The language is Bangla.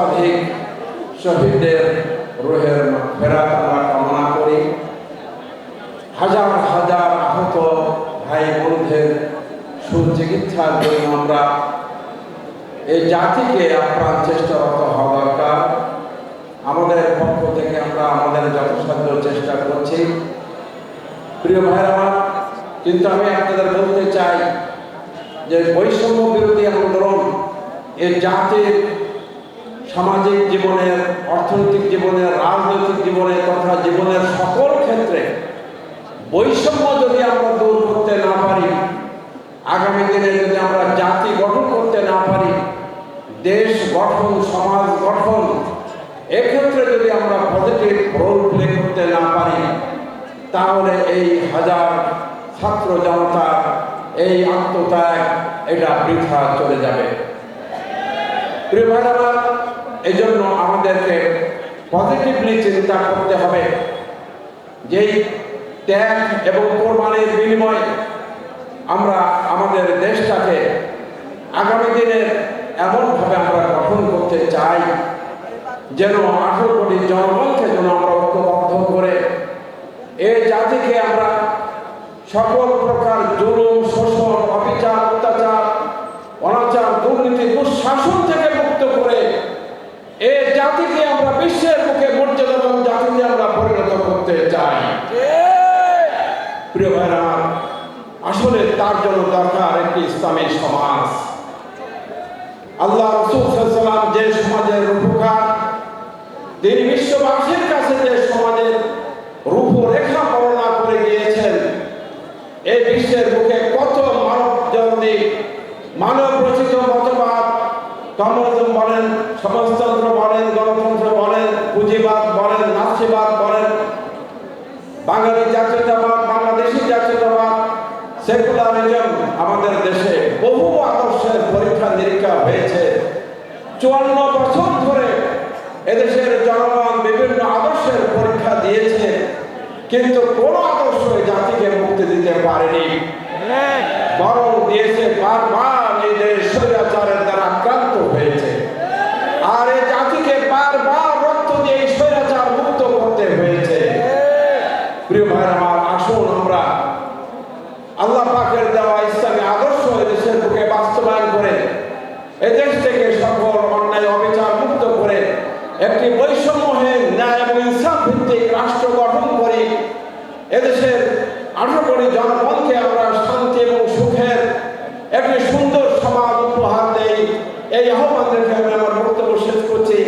শতাধিক শহীদদের রুহের মাগফিরাত আমরা কামনা করি। হাজার হাজার আহত ভাই বোনদের সুচিকিৎসার জন্য আমরা এই জাতিকে আপ্রাণ চেষ্টারত হওয়া দরকার। আমাদের পক্ষ থেকে আমরা আমাদের যথাসাধ্য চেষ্টা করছি। প্রিয় ভাইরা, কিন্তু আমি আপনাদের বলতে চাই যে বৈষম্য বিরোধী আন্দোলন এই জাতির সামাজিক জীবনের, অর্থনৈতিক জীবনের, রাজনৈতিক জীবনে তথা জীবনের সকল ক্ষেত্রে বৈষম্য যদি আমরা দূর করতে না পারি, আগামী দিনে যদি আমরা জাতি গঠন করতে না পারি, দেশ গঠন, সমাজ গঠন, এক্ষেত্রে যদি আমরা পজিটিভ রোল প্লে করতে না পারি, তাহলে এই হাজার ছাত্র জনতার এই আত্মত্যাগ এটা বৃথা চলে যাবে। প্রিয় ভাইরা, এই জন্য আমাদেরকে পজিটিভলি চিন্তা করতে হবে। যেই ত্যাগ এবং কোরবানির বিনিময়ে আমরা আমাদের দেশটাকে আগামী দিনে এমনভাবে আমরা গঠন করতে চাই যেন 18 কোটি জনগণকে যেন আমরা ঐক্যবদ্ধ করে এই জাতিকে আমরা সকল প্রকার জুলুম, শোষণ, অবিচার, অত্যাচার, অনাচার, দুর্নীতি, দুঃশাসন থেকে মুক্ত করে এই জাতিকে আমরা বিশ্বের মুখে মর্যাদাবান জাতিতে আমরা পরিণত করতে চাই। প্রিয় ভাইরা, আসলে তার জন্য দরকার একটি ইসলামী সমাজ। আল্লাহ রাসূল সাল্লাল্লাহু আলাইহি ওয়াসাল্লাম যে সমাজের রূপকার, তিনি বিশ্ববাসীর কাছে যে সমাজের রূপরেখা বর্ণনা করে গিয়েছেন, এই বিশ্বের মুখে কত মানবজননী, মানব রচিত মতবাদ, কমিউনিজম বলেন, সমাজতন্ত্র বলেন, গণতন্ত্র বলেন, পুঁজিবাদ বলেন, নাৎসিবাদ বলেন, বাঙালি জাতীয়তাবাদ, বাংলাদেশি জাতীয়তাবাদ, সেকুলারিজম, আমাদের দেশে বহু আদর্শের পরীক্ষা নিরীক্ষা হয়েছে। 54 বছর ধরে এদেশের জনগণ বিভিন্ন আদর্শের পরীক্ষা দিয়েছে, কিন্তু কোন আদর্শ জাতিকে মুক্তি দিতে পারেনি, বরং দিয়েছে বারবার এই দেশ স্বৈরাচারের দ্বারা আক্রান্ত হয়েছে। আর এই জাতিকে বারবার রক্ত দিয়ে স্বৈরাচার মুক্ত করতে হয়েছে। প্রিয় ভাইরা আমার, আসুন আমরা আল্লাহ পাকের দেওয়া ইসলামী আদর্শ এদেশের বুকে বাস্তবায়ন করে এদেশ থেকে সকল অন্যায় অবিচার মুক্ত করে একটি বৈষম্যহীন, ন্যায় এবং ইনসাফ ভিত্তিক রাষ্ট্র গঠন করি। এদেশের 18 কোটি জনগণকে আমরা শান্তি এবং সুখের একটি সুন্দর সমাজ উপহার দেই। এই আহ্বান রেখে আমি আমার বক্তব্য শেষ করছি।